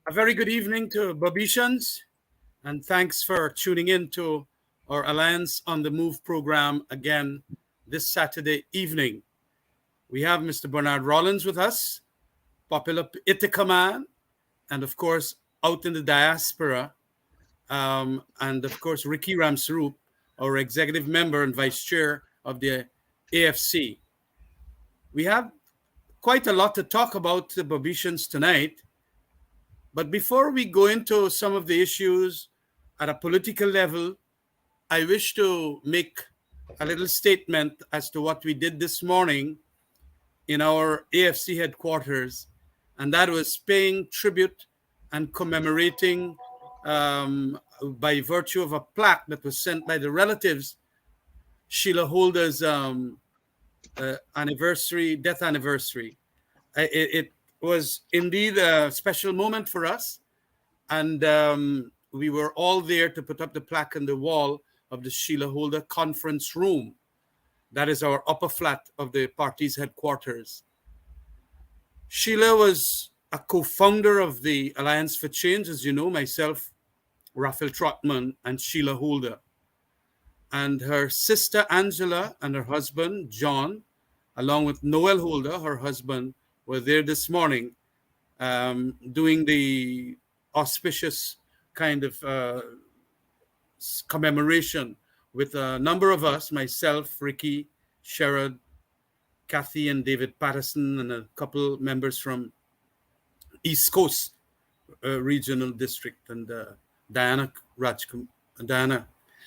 A very good evening to Babishans, and thanks for tuning in to our Alliance on the Move program again this Saturday evening. We have Mr. Bernard Rollins with us, popular Ithaca man, and of course, out in the diaspora, and of course, Ricky Ramsroop, our executive member and vice chair of the AFC. We have quite a lot to talk about the Babishans tonight. But before we go into some of the issues at a political level, I wish to make a little statement as to what we did this morning in our AFC headquarters, and that was paying tribute and commemorating by virtue of a plaque that was sent by the relatives, Sheila Holder's death anniversary. It was indeed a special moment for us, and we were all there to put up the plaque on the wall of the Sheila Holder conference room. That is our upper flat of the party's headquarters. Sheila was a co-founder of the Alliance for Change, as you know, myself, Raphael Trotman, and Sheila Holder. And her sister Angela and her husband, John, along with Noel Holder, her husband, were there this morning doing the auspicious kind of commemoration with a number of us, myself, Ricky, Sherrod, Kathy and David Patterson, and a couple members from East Coast Regional District, and Diana.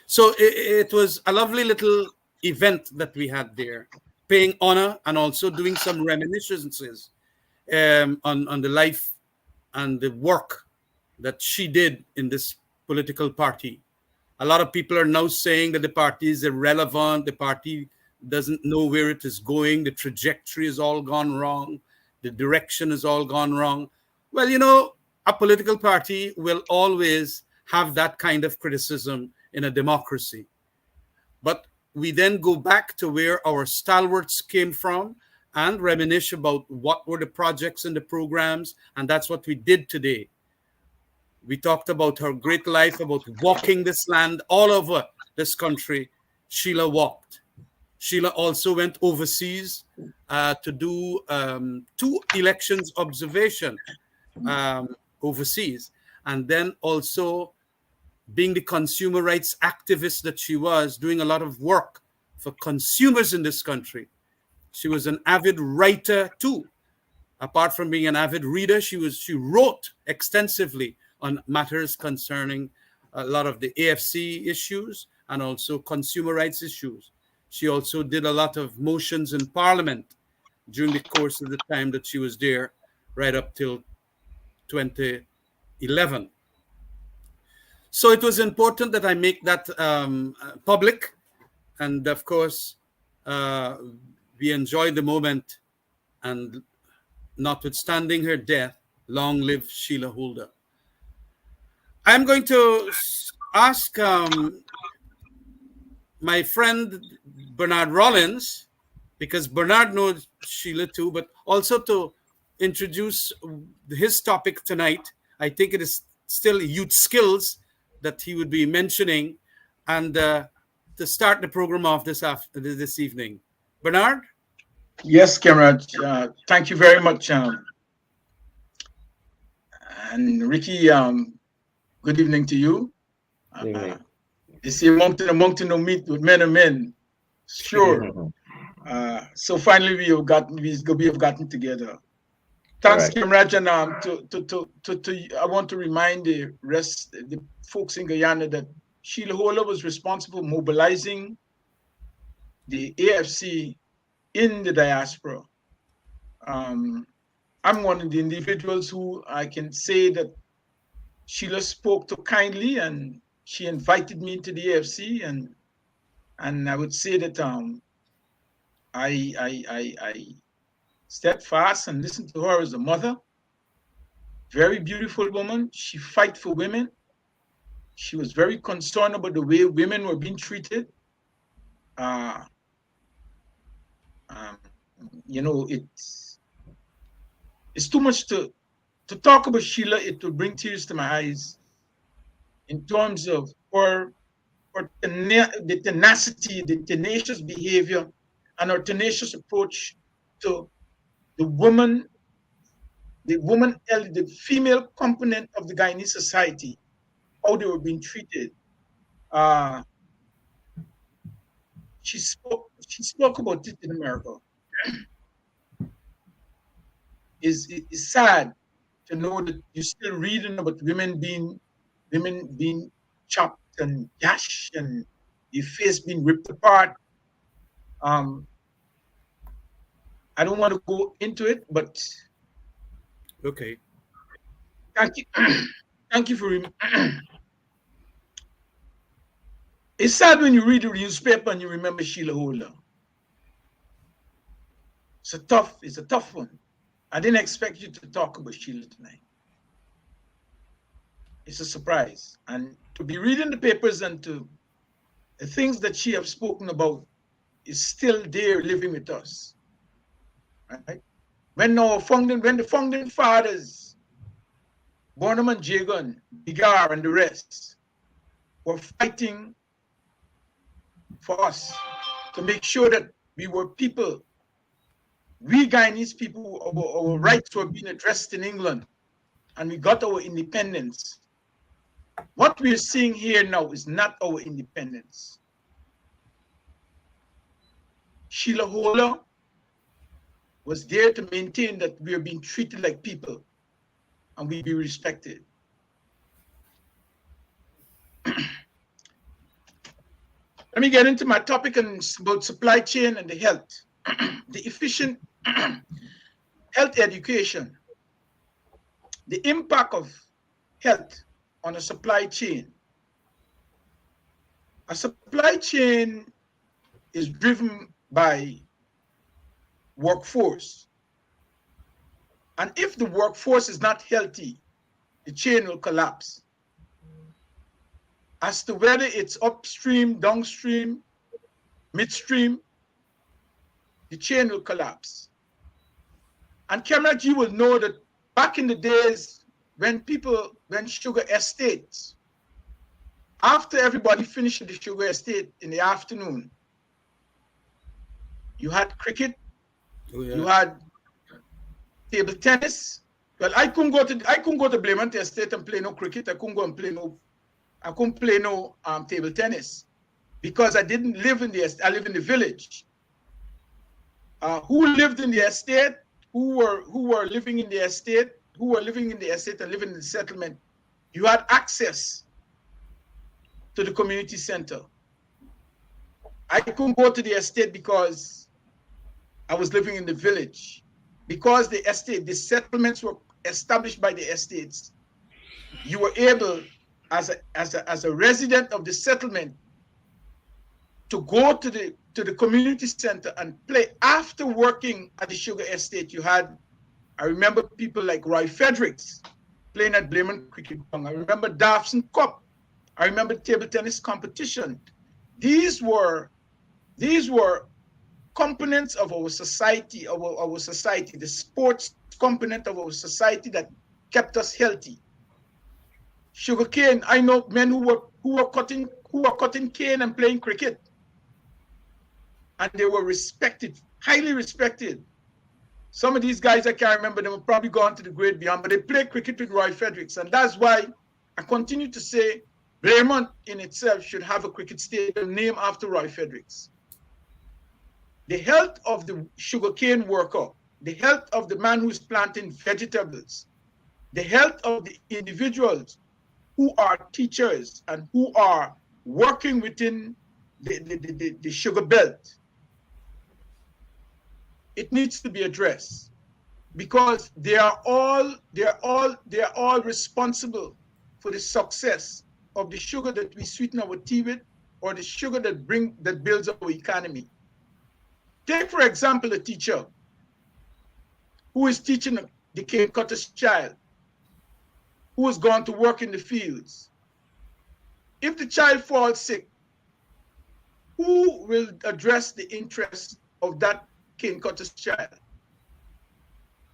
So it was a lovely little event that we had there, paying honor and also doing some reminiscences on the life and the work that she did in this political party. A lot of people are now saying that the party is irrelevant, the party doesn't know where it is going, the trajectory has all gone wrong, the direction has all gone wrong. Well, you know, a political party will always have that kind of criticism in a democracy. But we then go back to where our stalwarts came from and reminisce about what were the projects and the programs, and that's what we did today. We talked about her great life, about walking this land all over this country. Sheila walked. Sheila also went overseas to do 2 elections observation overseas, and then also being the consumer rights activist that she was, doing a lot of work for consumers in this country. She was an avid writer too. Apart from being an avid reader, she wrote extensively on matters concerning a lot of the AFC issues and also consumer rights issues. She also did a lot of motions in Parliament during the course of the time that she was there, right up till 2011. So it was important that I make that public. And of course, we enjoyed the moment, and notwithstanding her death, long live Sheila Holder. I'm going to ask my friend Bernard Rollins, because Bernard knows Sheila too, but also to introduce his topic tonight. I think it is still youth skills that he would be mentioning, and to start the program off this evening. Bernard? Yes, Cameron. Thank you very much. And Ricky, good evening to you. You see, mountain no meet with men and men. Sure. So finally, we have gotten together. Thanks, Cameron. And I want to remind the folks in Guyana that Sheila Holder was responsible for mobilizing the AFC in the diaspora. I'm one of the individuals who I can say that Sheila spoke to kindly, and she invited me to the AFC, and I would say that I steadfast and listened to her as a mother. Very beautiful woman. She fight for women. She was very concerned about the way women were being treated. You know, it's too much to To talk about Sheila, it will bring tears to my eyes in terms of the tenacity, the tenacious behavior, and our tenacious approach to the woman, the female component of the Guyanese society, how they were being treated. She spoke about it in America. It's sad to know that you're still reading about women being chopped and gashed and your face being ripped apart. I don't want to go into it, but Okay. thank you, thank you for. It's sad when you read the newspaper and you remember Sheila Holder. It's a tough one. I didn't expect you to talk about Sheila tonight. It's a surprise. And to be reading the papers and to the things that she have spoken about is still there living with us. Right? When the founding fathers, Bonham and Jagan, Bigar and the rest, were fighting for us to make sure that we were people, we Guyanese people, our rights were being addressed in England, and we got our independence. What we're seeing here now is not our independence. Sheila Holder was there to maintain that we are being treated like people and we be respected. Let me get into my topic about supply chain and the health. The efficient health education. The impact of health on a supply chain. A supply chain is driven by workforce. And if the workforce is not healthy, the chain will collapse. As to whether it's upstream, downstream, midstream, the chain will collapse. And Cameron, you will know that back in the days when sugar estates, after everybody finished the sugar estate in the afternoon, you had cricket, you had table tennis. Well, I couldn't go to Parliamentary estate and play no cricket. I couldn't play no table tennis because I didn't live in the estate. I live in the village. Who lived in the estate? Who were living in the estate? Who were living in the estate and living in the settlement? You had access to the community center. I couldn't go to the estate because I was living in the village. Because the settlements were established by the estates, you were able, as a resident of the settlement, to go to the community center and play. After working at the sugar estate, I remember people like Roy Fredericks playing at Blaman Cricket Ground. I remember Dawson Cup. I remember table tennis competition. These were components of our society, the sports component of our society that kept us healthy. Sugarcane, I know men who were cutting cane and playing cricket. And they were respected, highly respected. Some of these guys, I can't remember, they were probably gone to the great beyond, but they played cricket with Roy Fredericks. And that's why I continue to say Blairmont in itself should have a cricket stadium named after Roy Fredericks. The health of the sugarcane worker, the health of the man who's planting vegetables, the health of the individuals who are teachers and who are working within the sugar belt, it needs to be addressed because they are all responsible for the success of the sugar that we sweeten our tea with or the sugar that builds our economy. Take, for example, a teacher who is teaching the cane cutter's child, who has gone to work in the fields. If the child falls sick, who will address the interests of that cane cutter's child?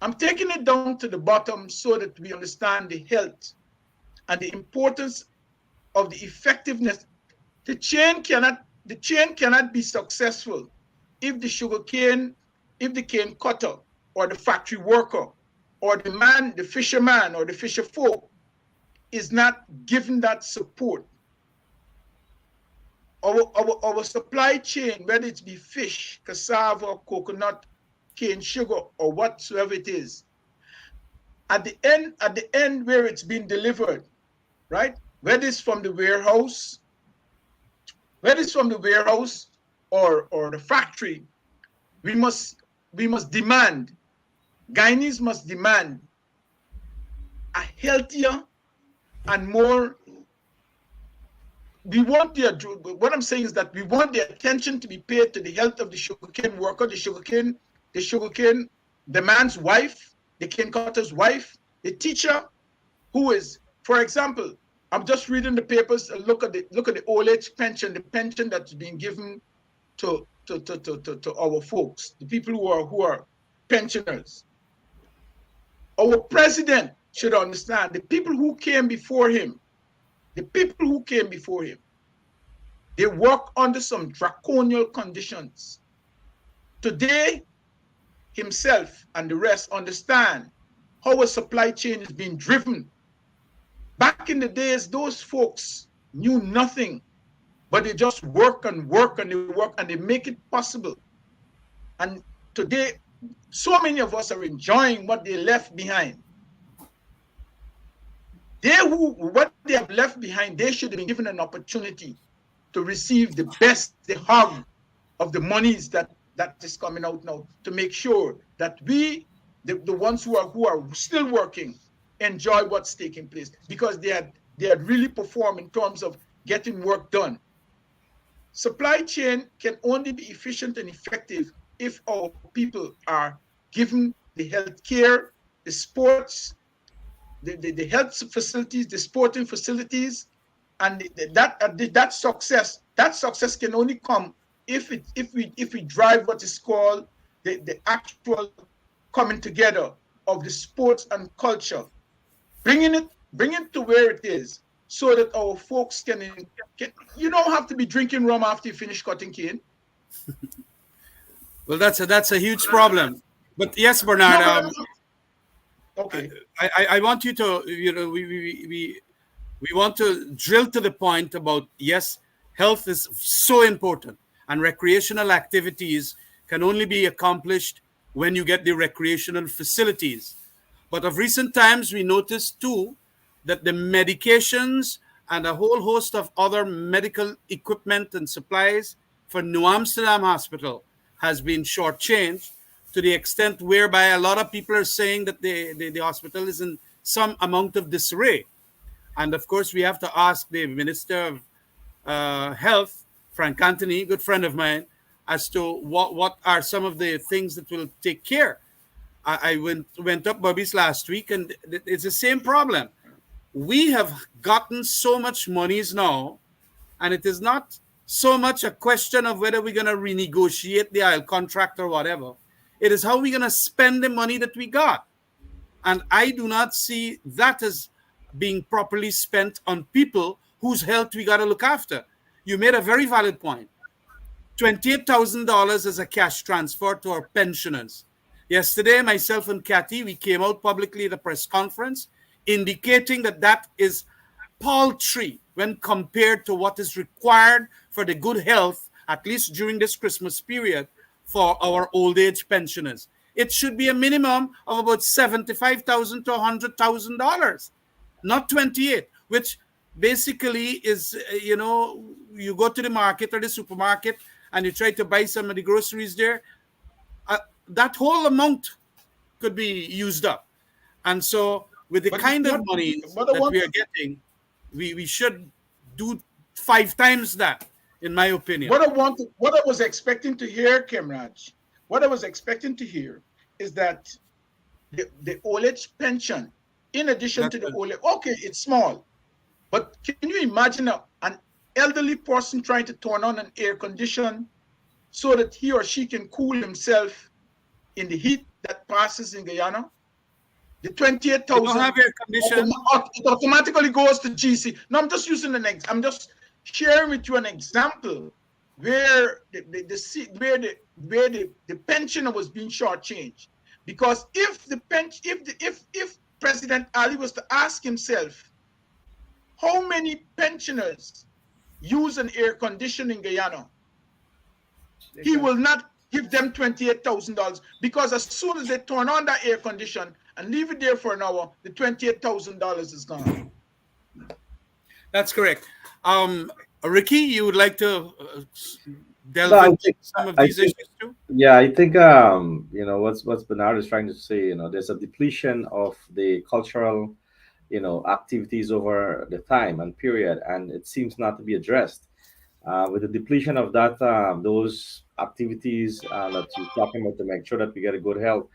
I'm taking it down to the bottom so that we understand the health and the importance of the effectiveness. The chain cannot be successful if the cane cutter or the factory worker or the fisherman or the fisher folk is not given that support. Our supply chain, whether it be fish, cassava, coconut, cane sugar, or whatsoever it is, at the end where it's been delivered, right? Whether it's from the warehouse, or the factory, we must demand, Guyanese must demand a healthier and more. What I'm saying is that we want the attention to be paid to the health of the sugarcane worker, the man's wife, the cane cutter's wife, the teacher, who is, for example, I'm just reading the papers. Look at the old age pension, the pension that's being given to our folks, the people who are pensioners. Our president should understand the people who came before him. They work under some draconian conditions. Today, himself and the rest understand how a supply chain is being driven. Back in the days, those folks knew nothing, but they just work and they make it possible. And today, so many of us are enjoying what they left behind. What they have left behind, they should have been given an opportunity to receive the hug of the monies that is coming out now, to make sure that we, the ones who are still working, enjoy what's taking place, because they had really performed in terms of getting work done. Supply chain can only be efficient and effective if our people are given the health care, the sports, the health facilities, the sporting facilities, and that success can only come if we drive what is called the actual coming together of the sports and culture, bringing it to where it is, so that our folks can you don't have to be drinking rum after you finish cutting cane. Well, that's a huge problem. But yes, Bernard. Okay. I want you to, we want to drill to the point about, yes, health is so important, and recreational activities can only be accomplished when you get the recreational facilities. But of recent times, we noticed too that the medications and a whole host of other medical equipment and supplies for New Amsterdam Hospital has been shortchanged, to the extent whereby a lot of people are saying that the hospital is in some amount of disarray. And of course, we have to ask the Minister of Health, Frank Anthony, good friend of mine, as to what are some of the things that will take care. I went up Bobby's last week, and it's the same problem. We have gotten so much monies now, and it is not so much a question of whether we're going to renegotiate the oil contract or whatever. It is how we're going to spend the money that we got. And I do not see that as being properly spent on people whose health we got to look after. You made a very valid point. $28,000 is a cash transfer to our pensioners. Yesterday, myself and Kathy, we came out publicly at a press conference indicating that is paltry when compared to what is required for the good health, at least during this Christmas period, for our old age pensioners. It should be a minimum of about $75,000 to $100,000, not 28, which basically is, you go to the market or the supermarket and you try to buy some of the groceries there, that whole amount could be used up. And so with the kind of money that we are getting, we should do 5 times that, in my opinion. What I was expecting to hear, Kemraj, is that the old age pension, in addition to the old age, okay, it's small, but can you imagine an elderly person trying to turn on an air condition so that he or she can cool himself in the heat that passes in Guyana, the You don't 28,000 have air condition. it automatically goes to GC. No, I'm just using I'm just sharing with you an example where the pensioner was being shortchanged. Because if the if President Ali was to ask himself how many pensioners use an air conditioner in Guyana, he will not give them $28,000, because as soon as they turn on that air condition and leave it there for an hour, the $28,000 is gone. That's correct. Ricky, you would like to No, delve I into think some of I these think issues too? yeah, I think what's Bernard is trying to say, there's a depletion of the cultural, activities over the time and period, and it seems not to be addressed. With the depletion of that, those activities that you're talking about to make sure that we get a good health,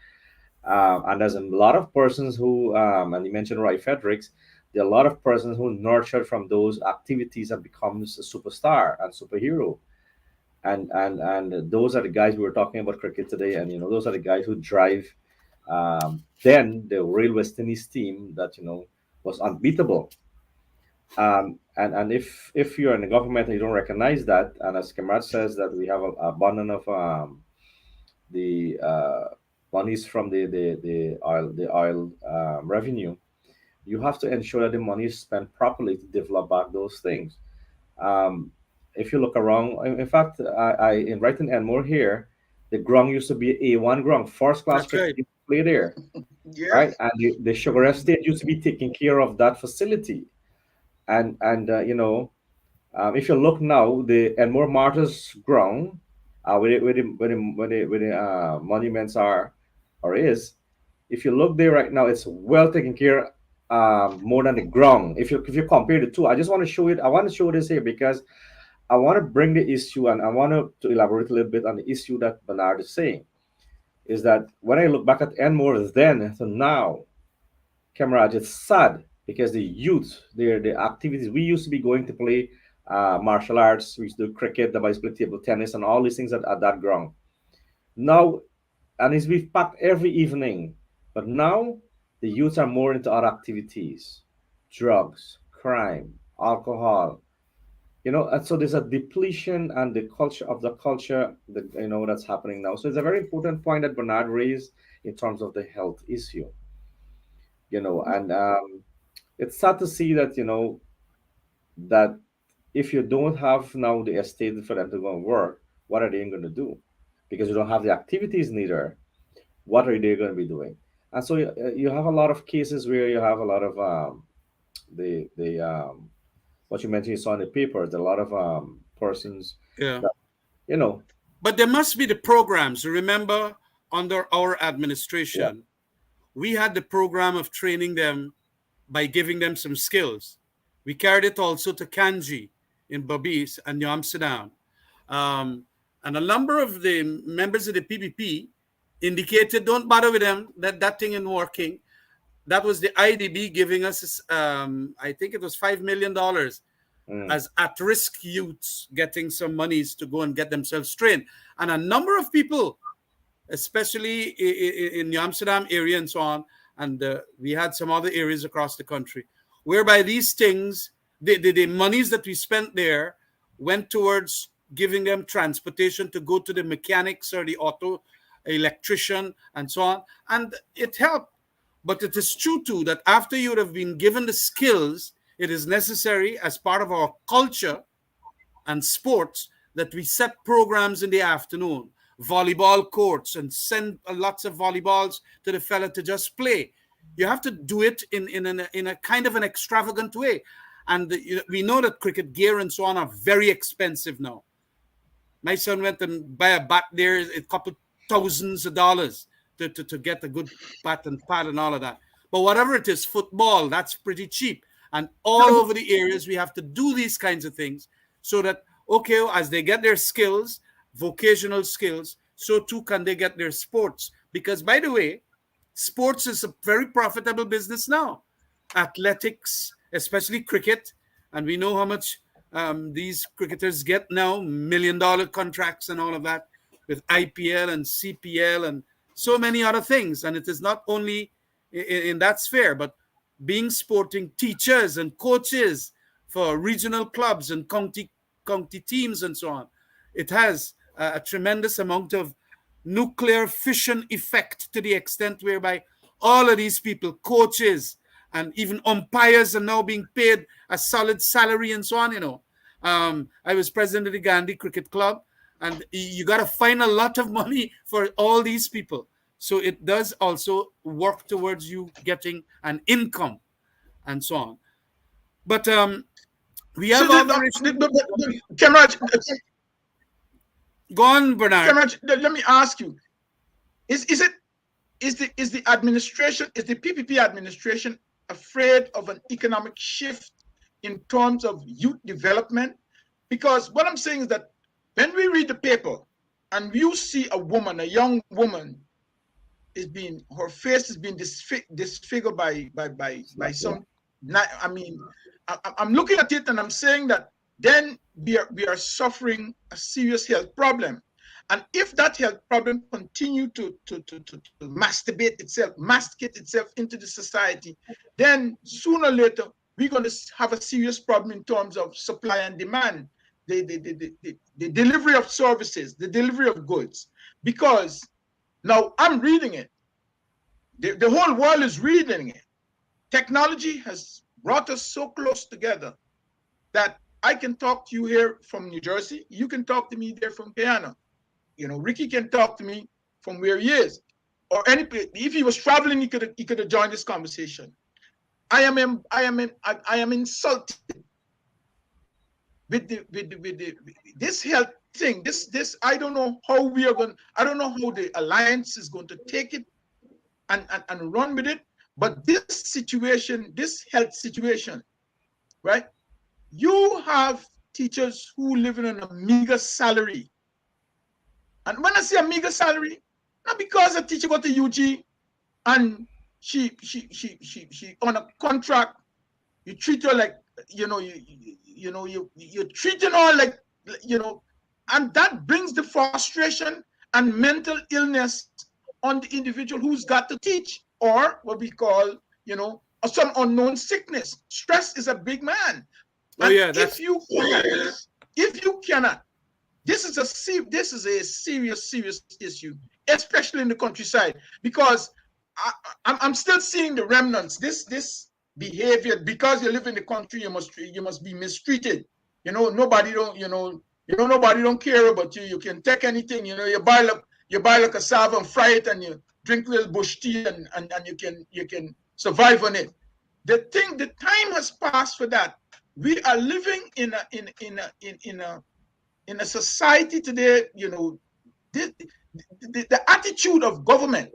and there's a lot of persons who, and you mentioned Roy Fredericks, there are a lot of persons who nurtured from those activities and becomes a superstar and superhero, and those are the guys we were talking about cricket today, and those are the guys who drive then the real West Indies team that was unbeatable. And if you're in the government and you don't recognize that, and as Kamrat says that we have a abundance of the monies from the oil revenue, you have to ensure that the money is spent properly to develop back those things. Um, if you look around, in fact, I in Brighton and more here, the ground used to be A1 ground, first class That's cricket right. used to play there, right? Yes. And the Sugar Estate used to be taking care of that facility. And if you look now, the Enmore Martyrs ground, where the monuments are or is, if you look there right now, it's well taken care, more than the ground. If you compare the two, I just want to show it. I want to show this here because I want to bring the issue, and I want to elaborate a little bit on the issue that Bernard is saying. Is that when I look back at Enmore then to now, Camarade, it's sad because the youth, the activities we used to be going to play, martial arts, we used to do cricket, the bicycle, table tennis, and all these things at that ground. Now, and it's we've packed every evening, but now the youth are more into other activities, drugs, crime, alcohol. And so there's a depletion and the culture of the culture that that's happening now. So it's a very important point that Bernard raised in terms of the health issue. And it's sad to see that that if you don't have now the estate for them to go and work, what are they going to do? Because you don't have the activities neither. What are they going to be doing? And so you have a lot of cases where you have a lot of the what you mentioned you saw in the papers. A lot of persons Yeah. that you know But there must be the programs. Remember, under our yeah. administration, we had the program of training them by giving them some skills. We carried it also to Kanji in Babis and New Amsterdam. Um, and a number of the members of the PPP indicated, don't bother with them, that thing isn't working. That was the IDB giving us, I think it was $5 million Mm, as at-risk youths getting some monies to go and get themselves trained. And a number of people, especially in the Amsterdam area and so on, and we had some other areas across the country, whereby these things, the monies that we spent there went towards giving them transportation to go to the mechanics or the auto electrician and so on. And it helped. But it is true too that after you would have been given the skills, it is necessary as part of our culture and sports that we set programs in the afternoon, volleyball courts, and send lots of volleyballs to the fella to just play. You have to do it in a kind of an extravagant way. And we know that cricket gear and so on are very expensive now. My son went and buy a bat there, a couple thousands of dollars to get a good bat and pad and all of that. But whatever it is, football, that's pretty cheap. And all over the areas, we have to do these kinds of things so that, okay, as they get their skills, vocational skills, so too can they get their sports. Because, by the way, sports is a very profitable business now. Athletics, especially cricket, and we know how much these cricketers get now, $1 million contracts and all of that with IPL and CPL and so many other things. And it is not only in that sphere, but being sporting teachers and coaches for regional clubs and county teams and so on. It has a tremendous amount of nuclear fission effect, to the extent whereby all of these people, coaches and even umpires, are now being paid a solid salary and so on. I was president of the Gandhi Cricket Club, and you got to find a lot of money for all these people. So it does also work towards you getting an income and so on. But we have other issues. Go on, Bernard. Let me ask you: Is the administration, is the PPP administration afraid of an economic shift in terms of youth development? Because what I'm saying is that when we read the paper and you see a young woman, her face is being disfigured by some. I mean, I'm looking at it and I'm saying that then we are suffering a serious health problem. And if that health problem continue to masticate itself into the society, then sooner or later we're going to have a serious problem in terms of supply and demand, the delivery of services, the delivery of goods. Because now I'm reading it. The whole world is reading it. Technology has brought us so close together that I can talk to you here from New Jersey. You can talk to me there from Guyana. Ricky can talk to me from where he is, or if he was traveling, he could have joined this conversation. I am insulted with this health thing. This I don't know how I don't know how the alliance is going to take it and run with it. But this situation, this health situation, right? You have teachers who live in a meager salary. And when I say a meager salary, not because a teacher got to UG and she on a contract, you treat her like, you're treating her like, and that brings the frustration and mental illness on the individual who's got to teach, or what we call, some unknown sickness. Stress is a big man. Oh, yeah, if you cannot, this is a serious issue, especially in the countryside, because I'm still seeing the remnants. This behavior, because you live in the country, you must be mistreated. Nobody don't care about you. You can take anything. You buy like cassava and fry it, and you drink a little bush tea, and you can survive on it. The time has passed for that. We are living in a society today, the attitude of government.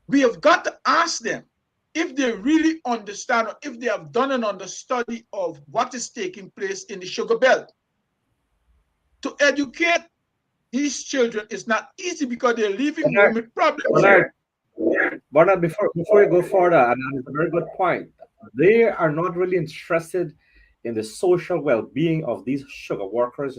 We have got to ask them if they really understand, or if they have done an understudy of what is taking place in the sugar belt. To educate these children is not easy, because they're leaving home with problems. Bernard, before you go further, and it's a very good point, they are not really interested in the social well-being of these sugar workers,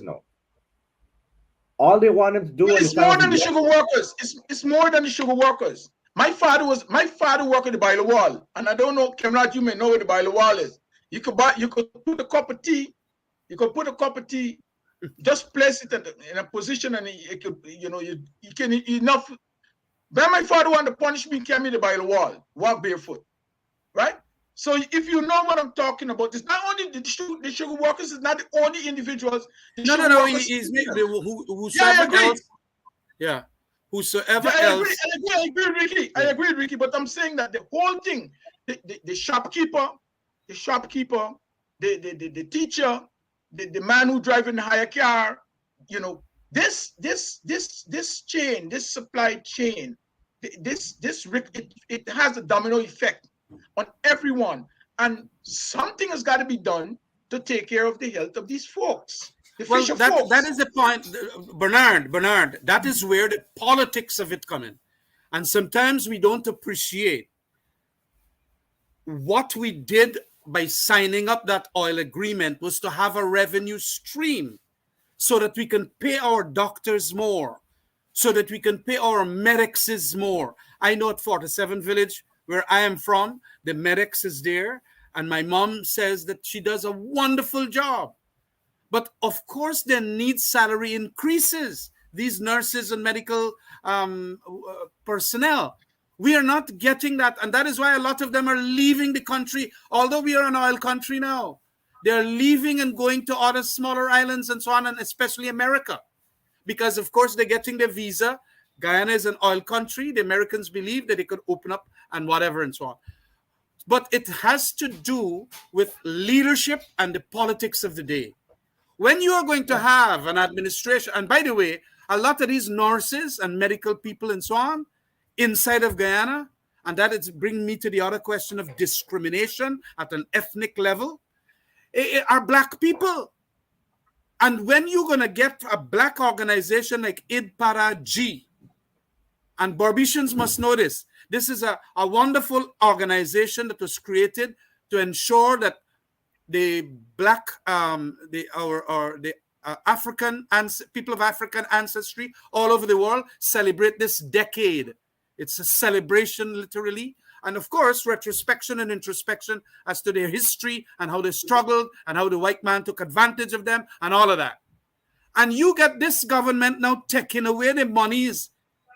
All they want them to do is more than the sugar workers. It's more than the sugar workers. My father worked at the boiler wall, and I don't know, Cameron, you may know where the boiler wall is. You could put a cup of tea. Just place it in a position, and it could, you can enough. When my father wanted to punish me, came me the boiler wall, walk barefoot, right? So if you know what I'm talking about, it's not only the sugar workers, it's not the only individuals. No, he's whosoever else. Yeah, whosoever else. I agree, Ricky. But I'm saying that the whole thing, the shopkeeper, the teacher, the man who driving the hire car, this chain, this supply chain, it has a domino effect on everyone, and something has got to be done to take care of the health of these folks. That is the point, Bernard. That is where the politics of it come in, and sometimes we don't appreciate what we did by signing up that oil agreement was to have a revenue stream, so that we can pay our doctors more, so that we can pay our medics more. I know at 47 Village, where I am from, the medics is there, and my mom says that she does a wonderful job. But of course, they need salary increases, these nurses and medical personnel. We are not getting that. And that is why a lot of them are leaving the country, although we are an oil country now. They're leaving and going to other smaller islands and so on, and especially America. Because, of course, they're getting their visa. Guyana is an oil country. The Americans believe that they could open up and whatever and so on. But it has to do with leadership and the politics of the day. When you are going to have an administration, and by the way, a lot of these nurses and medical people and so on inside of Guyana, and that is bringing me to the other question of discrimination at an ethnic level, are black people. And when you're going to get a black organization like IDPARA G, and Barbicians must know this, this is a wonderful organization that was created to ensure that the black, African people of African ancestry all over the world celebrate this decade. It's a celebration, literally. And of course, retrospection and introspection as to their history and how they struggled and how the white man took advantage of them and all of that. And you get this government now taking away the monies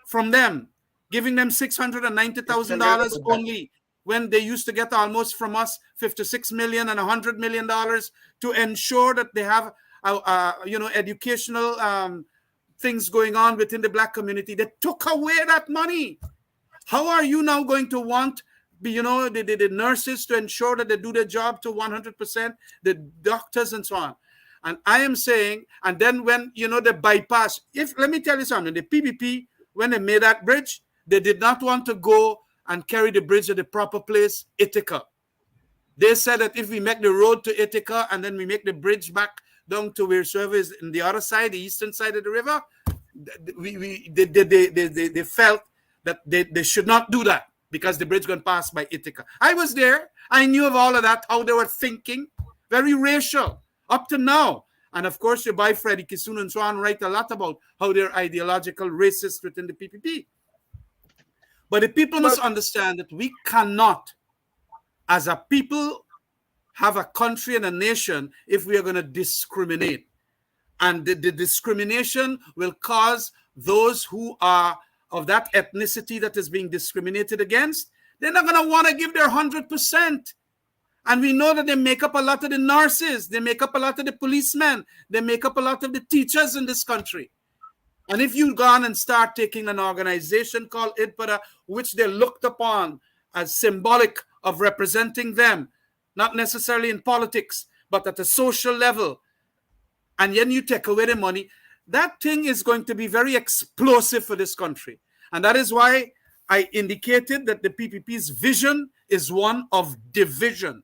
from them, giving them $690,000 only, when they used to get almost from us $56 million and $100 million to ensure that they have, educational things going on within the black community. They took away that money. How are you now going to want, the nurses to ensure that they do their job to 100%, the doctors and so on? And I am saying, and then when, the bypass, let me tell you something, the PPP, when they made that bridge, they did not want to go and carry the bridge at the proper place, Ithaca. They said that if we make the road to Ithaca and then we make the bridge back down to where service in the other side, the eastern side of the river, they felt that they should not do that because the bridge going to pass by Ithaca. I was there. I knew of all of that, how they were thinking. Very racial up to now. And of course, your boy Freddie Kisun and so on write a lot about how they're ideological racist within the PPP. But the people must understand that we cannot, as a people, have a country and a nation if we are going to discriminate. And the discrimination will cause those who are of that ethnicity that is being discriminated against, they're not going to want to give their 100%. And we know that they make up a lot of the nurses, they make up a lot of the policemen, they make up a lot of the teachers in this country. And if you go on and start taking an organization called IDPARA, which they looked upon as symbolic of representing them, not necessarily in politics, but at a social level, and then you take away the money, that thing is going to be very explosive for this country. And that is why I indicated that the PPP's vision is one of division.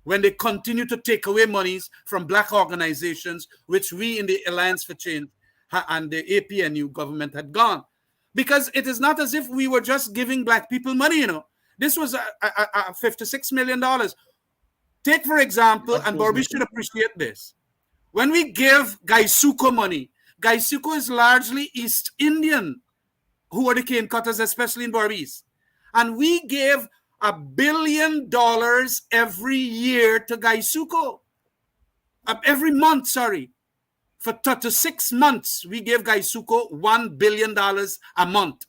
When they continue to take away monies from black organizations, which we in the Alliance for Change and the APNU government had gone. Because it is not as if we were just giving black people money, This was a $56 million. Take, for example, and Barbie should appreciate this. When we give Gaisuko money, Gaisuko is largely East Indian, who are the cane cutters, especially in Barbies. And we gave $1 billion every year to Gaisuko. Every month, sorry. For 36 months, we gave Gaisuko $1 billion a month.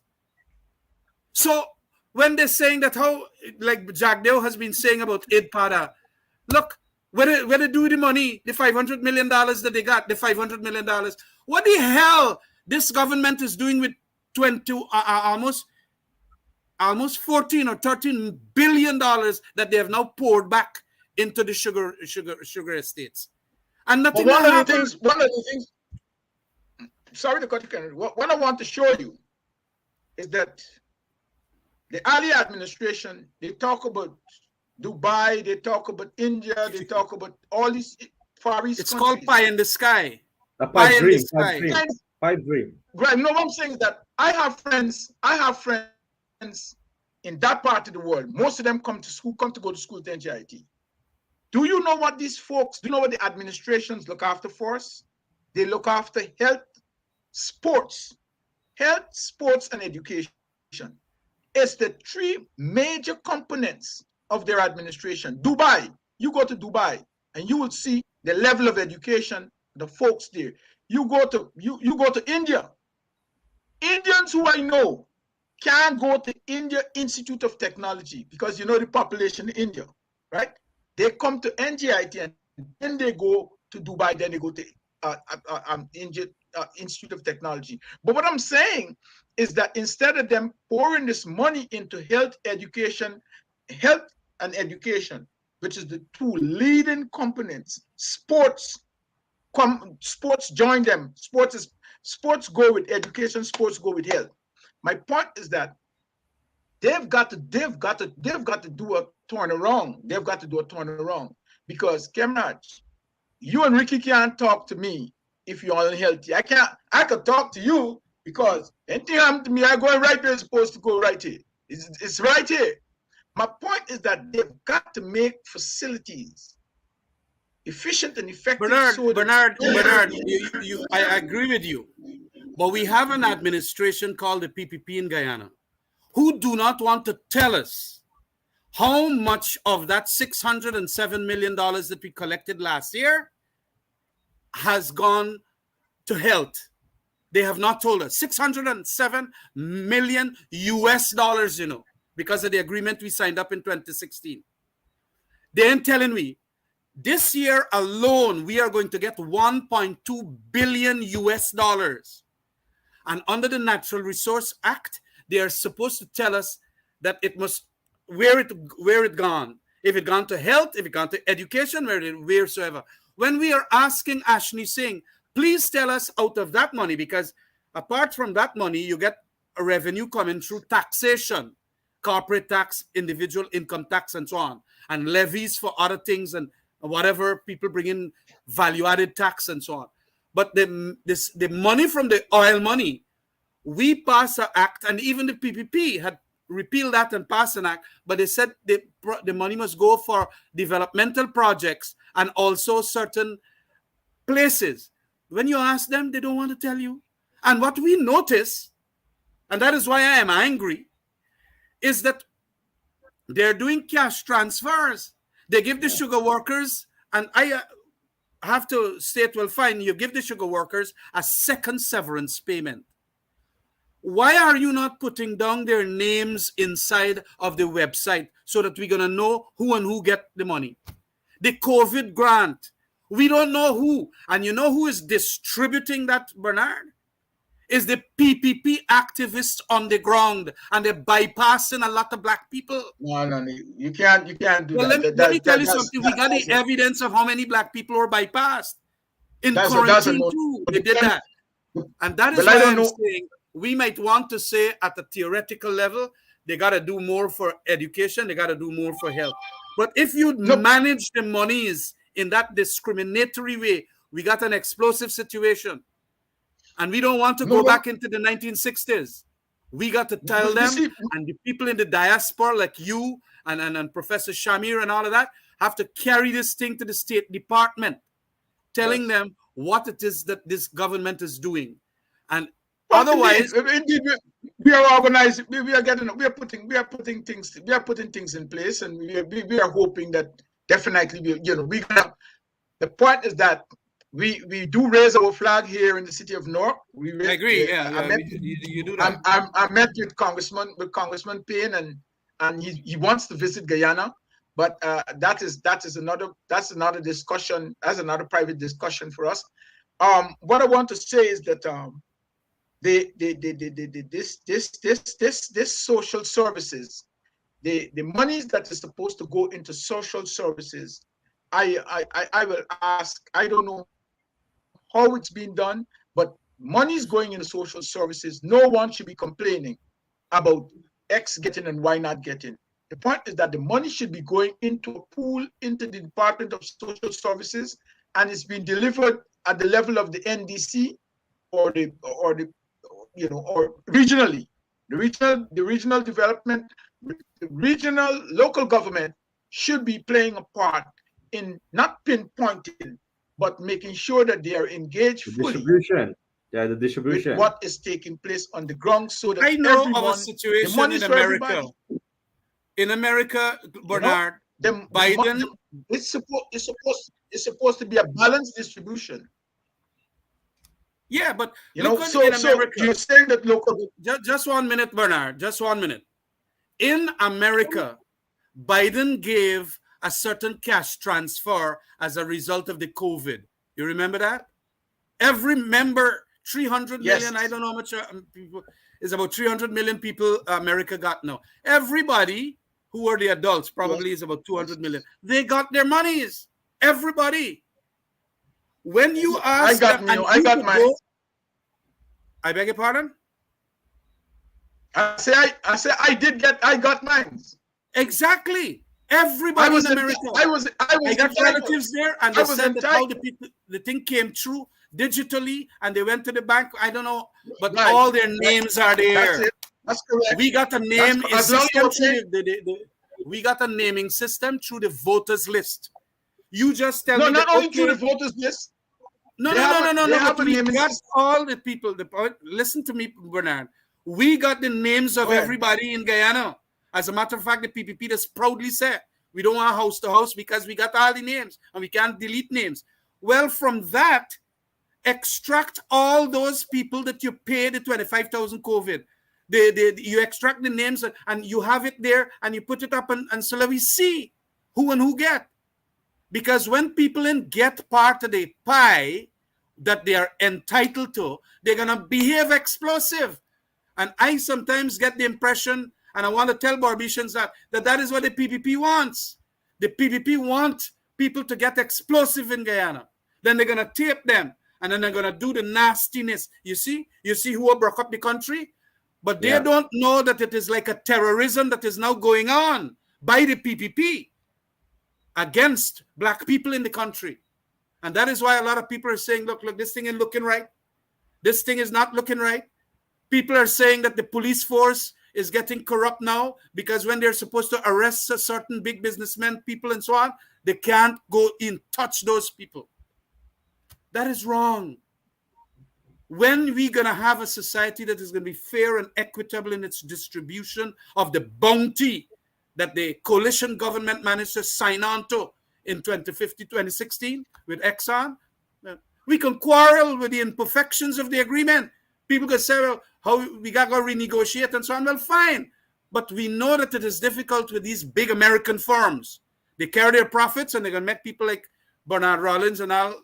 So when they're saying that how, like Jagdeo has been saying about IDPARA, look, where they do the money, the $500 million that they got, the $500 million. What the hell this government is doing with almost 14 or 13 billion dollars that they have now poured back into the sugar estates? And nothing. One of the things, sorry to cut you, what I want to show you is that the Ali administration, they talk about Dubai, they talk about India, they talk about all these Far East It's countries. called pie in the sky. A pipe dream. Right. No, what I'm saying is that I have friends in that part of the world. Most of them come to go to school to NJIT. Do you know what these folks, do you know what the administrations look after for us? They look after health, sports, health, sports, and education. It's the three major components of their administration. Dubai, you go to Dubai and you will see the level of education, the folks there. You go to India. Indians who I know can't go to India Institute of Technology because you know the population in India, right? They come to NGIT and then they go to Dubai, then they go to India Institute of Technology. But what I'm saying is that instead of them pouring this money into health and education, which is the two leading components, sports join them. Sports go with education, sports go with health. My point is that they've got to do a turnaround. They've got to do a turnaround because Kemraj, you and Ricky can't talk to me if you're unhealthy. I could talk to you because anything happened to me, I go right where it's supposed to go right here. It's right here. My point is that they've got to make facilities efficient and effective. Bernard, I agree with you. But we have an administration called the PPP in Guyana who do not want to tell us how much of that $607 million that we collected last year has gone to health. They have not told us. $607 million US, because of the agreement we signed up in 2016. They ain't telling me. This year alone, we are going to get 1.2 billion US dollars. And under the Natural Resource Act, they are supposed to tell us that it must, where it gone. If it gone to health, if it gone to education, wheresoever. When we are asking Ashni Singh, please tell us out of that money, because apart from that money, you get a revenue coming through taxation, corporate tax, individual income tax, and so on, and levies for other things and whatever people bring in, value-added tax and so on. But the money from the oil money, we passed an act, and even the PPP had repealed that and passed an act, but they said the money must go for developmental projects and also certain places. When you ask them, they don't want to tell you. And what we notice, and that is why I am angry, is that they're doing cash transfers. They give the sugar workers, and I have to state, well, fine, you give the sugar workers a second severance payment. Why are you not putting down their names inside of the website so that we're going to know who and who get the money? The COVID grant, we don't know who. And you know who is distributing that, Bernard? Is the PPP activists on the ground, and they're bypassing a lot of black people. No, you can't do well, that. Let me tell you something. We got the evidence of how many black people were bypassed. In quarantine too, they did that. And that is why I'm saying we might want to say at the theoretical level, they got to do more for education, they got to do more for health. But if you manage the monies in that discriminatory way, we got an explosive situation. And we don't want to go back into the 1960s. We got to tell them, and the people in the diaspora like you and Professor Shamir and all of that have to carry this thing to the State Department, telling them what it is that this government is doing. And otherwise, indeed, we are organizing. We are putting things in place, and we are hoping that definitely the point is that we do raise our flag here in the city of Newark. I agree. You do that. I met with Congressman Payne, and he wants to visit Guyana, but that's another discussion. That's another private discussion for us. What I want to say is that this social services, the monies that is supposed to go into social services, I will ask. I don't know how it's being done, but money is going into social services. No one should be complaining about X getting and Y not getting. The point is that the money should be going into a pool, into the Department of Social Services, and it's being delivered at the level of the NDC or regionally. The regional development, the regional local government should be playing a part in not pinpointing, but making sure that they are engaged fully. Distribution. Yeah, the with distribution. what is taking place on the ground, so that I know of a everyone, the situation money in is for America. everybody. In America, You know, Bernard, Biden. it's supposed to be a balanced distribution. Yeah, but You look know, in so America. you're saying that local. Just 1 minute, Bernard. Just 1 minute. In America, Biden gave a certain cash transfer as a result of the COVID. You remember that? Every member, 300 million, Yes. I don't know how much people, is about 300 million people America got now. Everybody who are the adults probably is about 200 million. They got their monies. Everybody. When you ask them, and I you got could mine. go, I beg your pardon? I got mine. Exactly. Everybody in America. I got relatives there, and they said that how the thing came through digitally, and they went to the bank. I don't know, but Right. all their names are there. That's it. That's correct. We got a name system okay. we got a naming system through the voters list. You just tell me No, not that, only okay, through the voters list. No. They have But a we naming got system. all the people. Listen to me, Bernard. We got the names of everybody in Guyana. As a matter of fact, the PPP just proudly said, we don't want house to house because we got all the names and we can't delete names. Well, from that, extract all those people that you pay the 25,000 COVID. You extract the names and you have it there and you put it up and so let we see who and who get. Because when people get part of the pie that they are entitled to, they're going to behave explosive. And I sometimes get the impression, and I want to tell Barbicians that is what the PPP wants. The PPP want people to get explosive in Guyana. Then they're going to tape them, and then they're going to do the nastiness. You see who broke up the country? But they don't know that it is like a terrorism that is now going on by the PPP against black people in the country. And that is why a lot of people are saying, look, this thing ain't looking right. This thing is not looking right. People are saying that the police force is getting corrupt now because when they're supposed to arrest a certain big businessmen, people and so on, they can't go in touch those people. That is wrong. When we going to have a society that is going to be fair and equitable in its distribution of the bounty that the coalition government managed to sign on to in 2015, 2016 with Exxon, we can quarrel with the imperfections of the agreement. People can say, well, how we got to renegotiate and so on. Well, fine. But we know that it is difficult with these big American firms. They carry their profits and they're going to make people like Bernard Rollins and I'll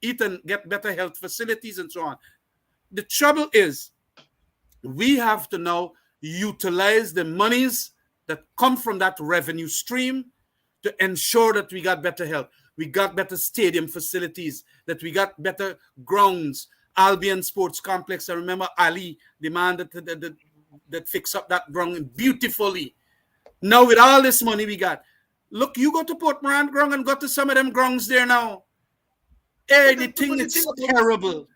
eat and get better health facilities and so on. The trouble is we have to now utilize the monies that come from that revenue stream to ensure that we got better health. We got better stadium facilities, that we got better grounds, Albion Sports Complex. I remember Ali, the man that fixed up that ground beautifully. Now with all this money we got, look, you go to Port Moran ground and go to some of them grounds there now. Hey, the thing is terrible.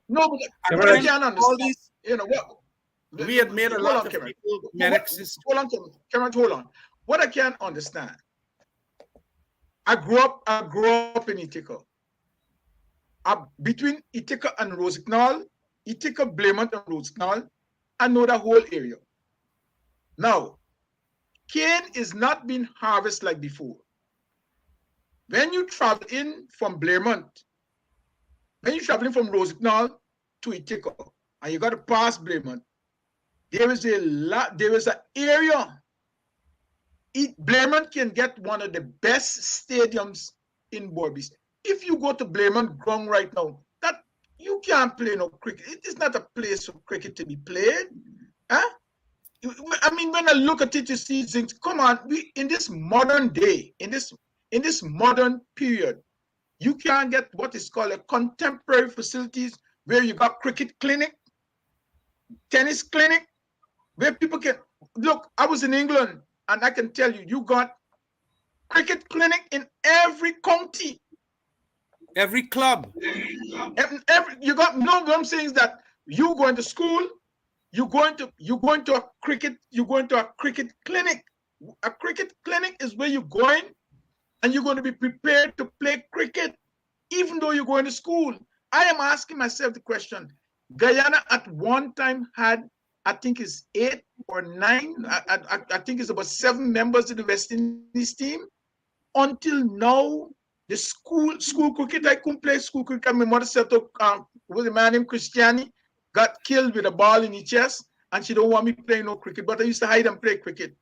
No, but I can't understand. You know what? We had made a lot of people medics. Hold on. What I can't understand. I grew up in Ithaca. Between Ithaca and Rossignol, Ithaca, Blaymont, and Rossignol, I know the whole area. Now, cane is not being harvested like before. When you travel in from Blaymont, when you're traveling from Rossignol to Ithaca, and you got to pass Blaymont, there is an area. Blaymont can get one of the best stadiums in Borbis. If you go to Blaymont ground right now, that you can't play no cricket. It is not a place for cricket to be played. Huh? I mean, when I look at it, you see things. Come on, in this modern day, in this modern period, you can't get what is called a contemporary facilities where you got cricket clinic, tennis clinic, where people can look. I was in England, and I can tell you, you got cricket clinic in every county, every club. You got what I'm saying is that you going to school, you're going to a cricket clinic. A cricket clinic is where you're going, and you're going to be prepared to play cricket, even though you're going to school. I am asking myself the question. Guyana at one time had, I think it's 8 or 9, I think it's about 7 members of the West Indies team. Until now, the school cricket, I couldn't play school cricket. My mother said to was a man named Christiani, got killed with a ball in his chest, and she don't want me playing no cricket. But I used to hide and play cricket.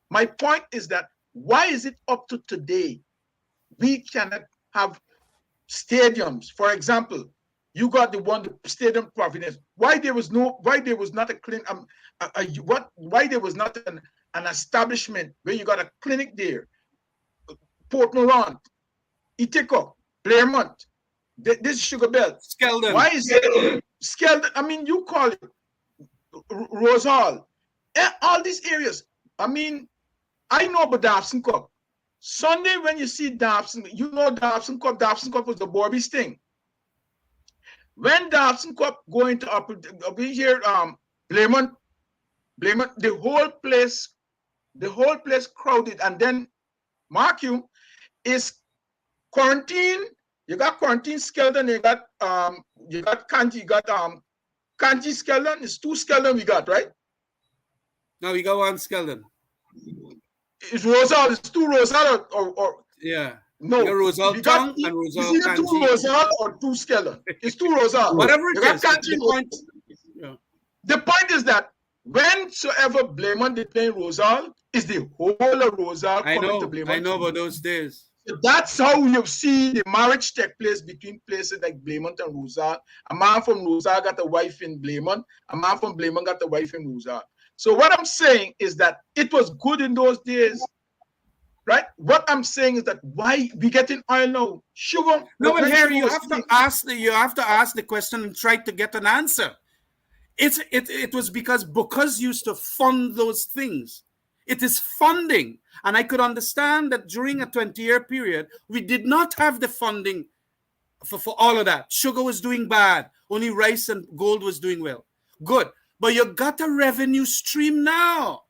My point is that why is it up to today we cannot have stadiums? For example, you got the Stadium Providence. Why there was not a clinic? Why there was not an establishment where you got a clinic there? Port Morant, Itiko, Claremont, this Sugar Belt. Skeldon. Why is it Skeldon? I mean, you call it Rose Hall. All these areas. I mean, I know about Dobson Cup. Sunday, when you see Dobson, you know Dobson Cup was the Borby's thing. When Dobson Cup going to up we hear Blaymont, the whole place crowded, and then mark you is quarantine. You got quarantine Skeldon, you got Kanji, you got Kanji Skeldon. It's 2 Skeldon we got, right? No, we got 1 Skeldon. It's Rosal, it's 2 Rosal or yeah. no, you got Rosal Tongue and Rosal Kanji. It's either 2 Rosal or 2 Skeldon. It's 2 Rosal. Whatever it is. The point is that whensoever Blaymont they play Rosal, is the whole of Rosal coming to Blaymont. I know about those days. So that's how you see the marriage take place between places like Blaymont and Rosal. A man from Rosal got a wife in Blaymont. A man from Blaymont got a wife in Rosal. So what I'm saying is that it was good in those days, right? What I'm saying is that why we getting oil now? Sugar. No, but here you have to ask the question and try to get an answer. It was because used to fund those things. It is funding. And I could understand that during a 20-year period, we did not have the funding for all of that. Sugar was doing bad. Only rice and gold was doing well. Good. But you got a revenue stream now.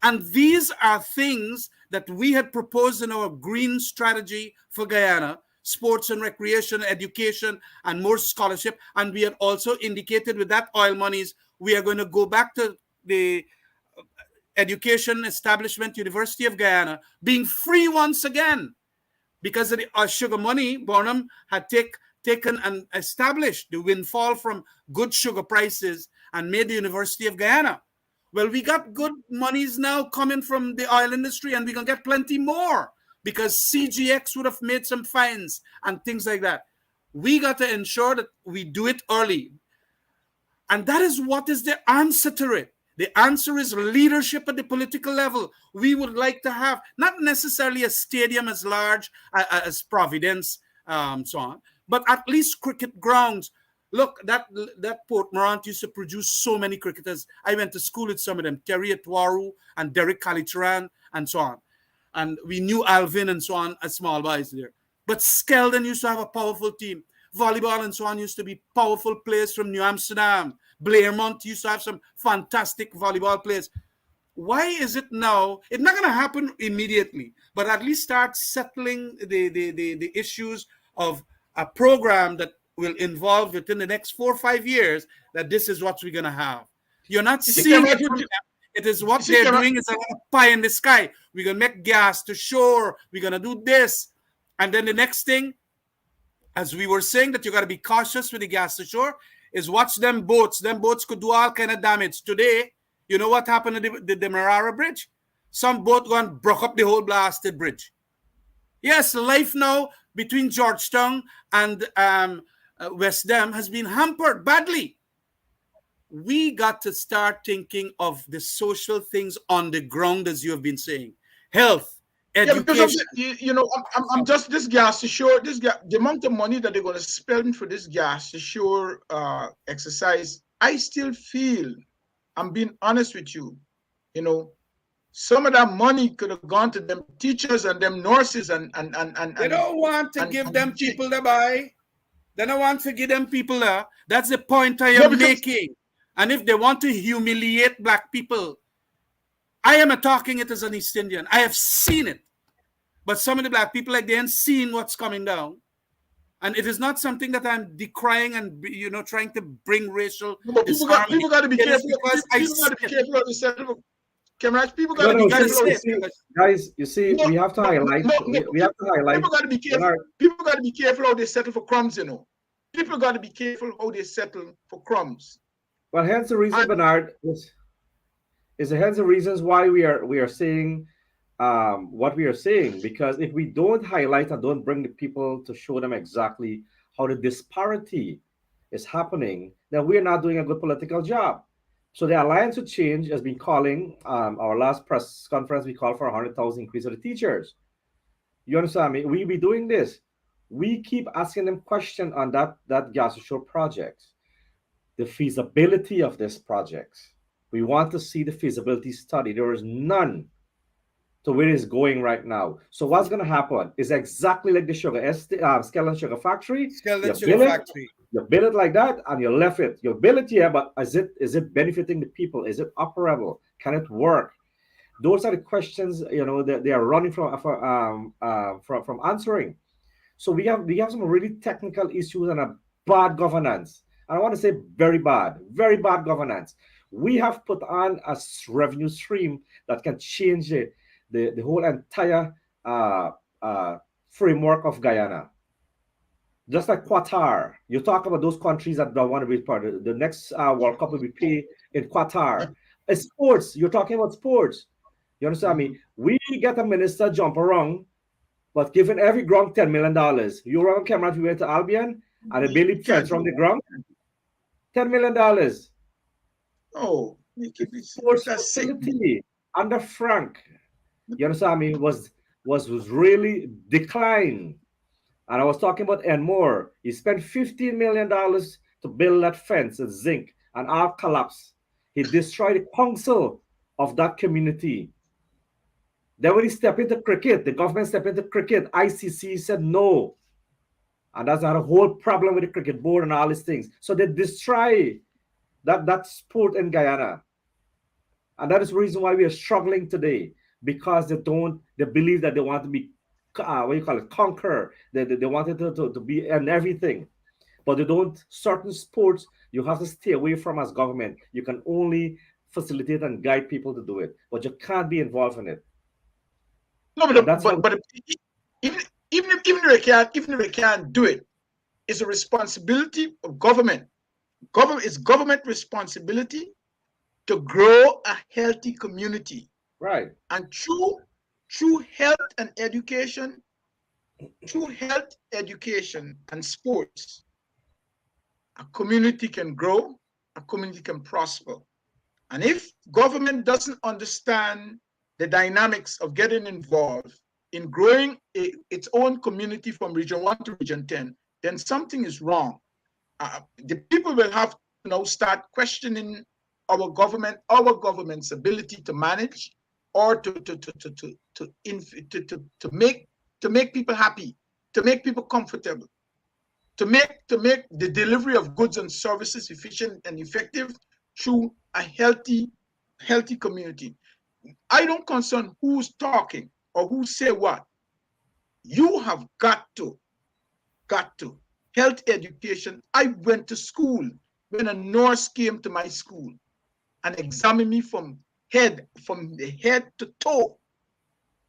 And these are things that we had proposed in our green strategy for Guyana: sports and recreation, education, and more scholarship. And we had also indicated with that oil monies, we are going to go back to the education establishment, University of Guyana, being free once again. Because of the sugar money, Bonham had taken and established the windfall from good sugar prices and made the University of Guyana. Well, we got good monies now coming from the oil industry, and we're going to get plenty more because CGX would have made some fines and things like that. We got to ensure that we do it early. And that is what is the answer to it. The answer is leadership at the political level. We would like to have not necessarily a stadium as large as Providence, so on, but at least cricket grounds. Look, that Port Morant used to produce so many cricketers. I went to school with some of them, Terry Atwaru and Derek Kalicharan and so on. And we knew Alvin and so on as small boys there. But Skeldon used to have a powerful team. Volleyball and so on used to be powerful players from New Amsterdam. Blairmont used to have some fantastic volleyball players. Why is it now? It's not going to happen immediately, but at least start settling the issues of a program that will involve within the next 4 or 5 years, that this is what we're going to have. You're not seeing it from them. It is what they're doing is a pie in the sky. We're going to make gas to shore. We're going to do this. And then the next thing, as we were saying, that you got to be cautious with the gas to shore, is watch them boats. Them boats could do all kind of damage. Today, you know what happened to the Demerara Bridge? Some boat gone broke up the whole blasted bridge. Yes, life now between Georgetown and West Dam has been hampered badly. We got to start thinking of the social things on the ground, as you have been saying. Health, education. Yeah, I'm just this gas to shore. The amount of money that they're going to spend for this gas to shore exercise, I still feel, I'm being honest with you, some of that money could have gone to them teachers and them nurses and they don't want to give them people to buy. They don't want to give them people there. That's the point I am making. And if they want to humiliate black people, I am talking it as an East Indian. I have seen it. But some of the black people, like, they ain't seen what's coming down. And it is not something that I'm decrying and trying to bring racial No, but disharmony. people got to be It is careful. because I People got to see be it. careful how they settle for cameras. People got No, to no, be You gotta careful how say you they it see, because guys, you see, no, we have to no, highlight, no, no. we have to highlight, People got to be careful. Bernard. People got to be careful how they settle for crumbs. People got to be careful how they settle for crumbs. Well, hence the reason, And Bernard, is hence the reasons why we are saying what we are saying. Because if we don't highlight and don't bring the people to show them exactly how the disparity is happening, then we're not doing a good political job. So the Alliance to Change has been calling, our last press conference, we called for 100,000 increase of the teachers. You understand me? We be doing this. We keep asking them questions on that gas shore project, the feasibility of this project. We want to see the feasibility study. There is none to where it's going right now. So what's going to happen is exactly like the Skeleton Sugar Factory. Skeleton You Sugar build it, Factory. you build it like that, and you left it. You build it here, but is it benefiting the people? Is it operable? Can it work? Those are the questions that they are running from answering. So we have some really technical issues and a bad governance. And I want to say very bad governance. We have put on a revenue stream that can change the whole entire uh, uh, framework of Guyana. Just like Qatar, you talk about those countries that don't want to be part of the next World Cup will be played in Qatar. It's sports. You're talking about sports. You understand me? We get a minister jump around, but giving every ground $10 million. You run on camera if you went to Albion and a Bailey you can't fence do from the that. ground, $10 million. Oh, Sports that's sick. facility under Frank, you understand me, was really declined. And I was talking about Enmore. He spent $15 million to build that fence and zinc, and all collapsed. He destroyed the council of that community. Then when he stepped into cricket, the government stepped into cricket, ICC said no. And that's not a whole problem with the cricket board and all these things. So they destroy that sport in Guyana. And that is the reason why we are struggling today, because they believe that they want to be, conquer. They wanted to be in everything. But they don't, certain sports, you have to stay away from as government. You can only facilitate and guide people to do it, but you can't be involved in it. No, And that's how. but even if they can't do it, it's a responsibility of government. It's government responsibility to grow a healthy community. Right. And through health education and sports, a community can grow, a community can prosper. And if government doesn't understand the dynamics of getting involved in growing its own community from region 1 to region 10, then something is wrong. The people will have to now start questioning our government's ability to manage or to make people happy, to make people comfortable, to make the delivery of goods and services efficient and effective through a healthy community. I don't concern who's talking or who say what. You have got to health education. I went to school when a nurse came to my school and examined me from the head to toe.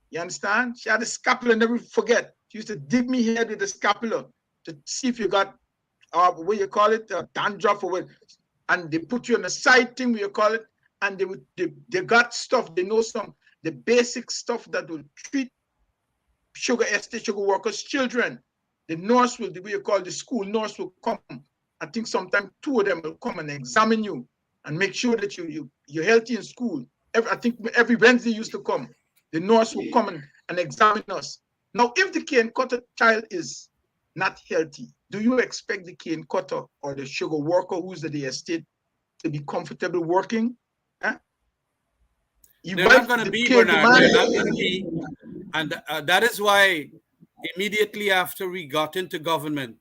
You understand? She had a scapula, never forget. She used to dig me head with a scapula to see if you got what you call it, dandruff or what. And they put you on a side thing, what you call it, and they got stuff. They know the basic stuff that will treat sugar workers' children. The nurse will, the way you call the school nurse will come. I think sometimes 2 of them will come and examine you and make sure that you're healthy in school. I think every Wednesday used to come. The nurse will come and examine us. Now, if the cane cutter child is not healthy, do you expect the cane cutter or the sugar worker who's at the estate to be comfortable working? Huh? They're not going to be, Bernard. They're not going to be. And that is why immediately after we got into government,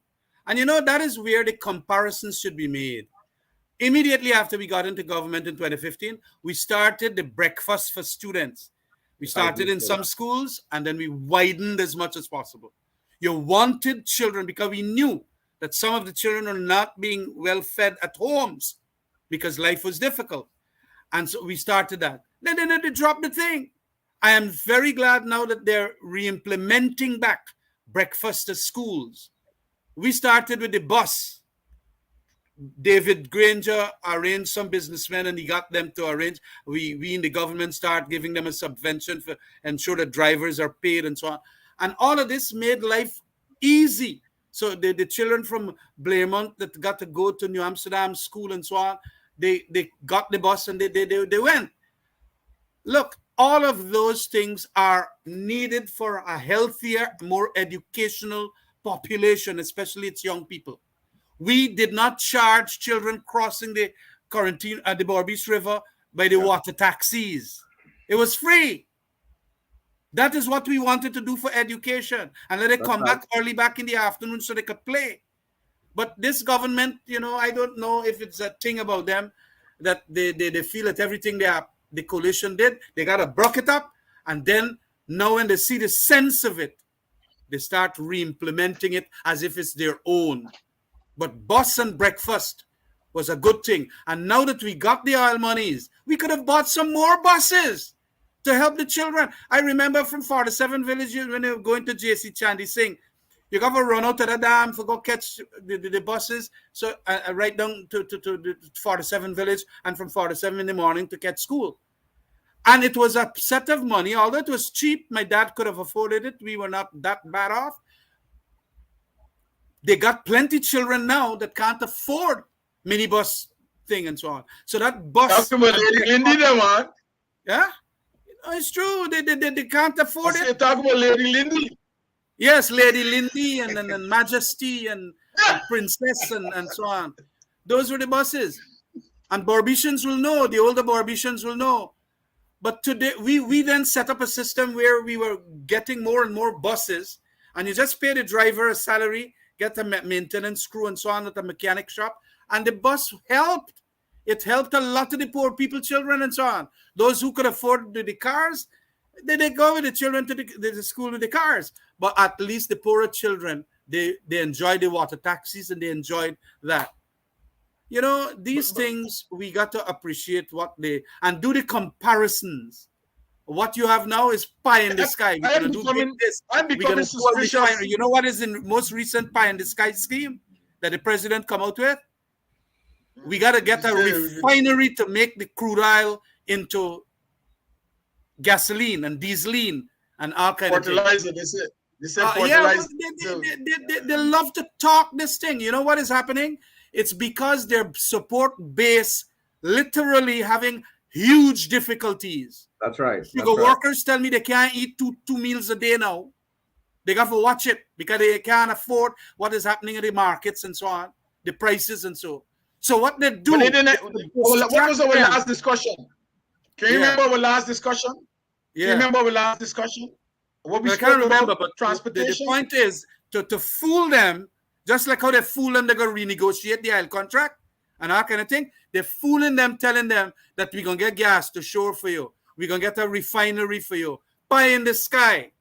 and that is where the comparisons should be made. Immediately after we got into government in 2015, we started the breakfast for students. We started in some schools and then we widened as much as possible. You wanted children because we knew that some of the children are not being well fed at homes because life was difficult. And so we started that. Then they dropped the thing. I am very glad now that they're re-implementing back breakfast at schools. We started with the bus. David Granger arranged some businessmen and he got them to arrange. We in the government start giving them a subvention for ensure that drivers are paid and so on. And all of this made life easy. So the children from Blairmont that got to go to New Amsterdam school and so on, they got the bus and they went. Look, all of those things are needed for a healthier, more educational population, especially its young people. We did not charge children crossing the quarantine at the Berbice River by the water taxis. It was free. That is what we wanted to do for education. And let it come back early back in the afternoon so they could play. But this government, I don't know if it's a thing about them that they feel that everything the coalition did, they got to broke it up. And then now when they see the sense of it, they start re-implementing it as if it's their own. But bus and breakfast was a good thing. And now that we got the oil monies, we could have bought some more buses to help the children. I remember from 47 villages when they were going to JC Chandy Singh, you got to run out to the dam for go catch the buses. So right down to the 47 village and from 47 in the morning to catch school. And it was a set of money. Although it was cheap, my dad could have afforded it. We were not that bad off. They got plenty children now that can't afford minibus thing and so on. So that bus. Talk about Lady Lindy, man. Yeah, it's true. They can't afford it. Talk about Lady Lindy. Yes, Lady Lindy and Majesty and Princess and so on. Those were the buses. And Barbicians will know. The older Barbicians will know. But today we then set up a system where we were getting more and more buses, and you just pay the driver a salary, get a maintenance crew and so on at the mechanic shop, and the bus helped. It helped a lot of the poor people, children and so on. Those who could afford the cars, they go with the children to the school with the cars. But at least the poorer children, they enjoyed the water taxis and they enjoyed that. These things, we got to appreciate and do the comparisons. What you have now is pie in the sky. I'm becoming suspicious. You know what is the most recent pie in the sky scheme that the president come out with? We got to get a refinery to make the crude oil into gasoline and dieseline and all kind of fertilizer. They say fertilizer. They love to talk this thing. You know what is happening? It's because their support base literally having huge difficulties. That's right. Workers tell me they can't eat two meals a day now. They got to watch it because they can't afford what is happening in the markets and so on, the prices and so. So what they do? What was our last discussion? Can you remember our last discussion? Yeah. Can you remember our last discussion? I can't remember, but transportation. The point is to fool them, just like how they fool them, they're going to renegotiate the oil contract and that kind of thing. They're fooling them, telling them that we're going to get gas to shore for you. We're going to get a refinery for you. Pie in the sky.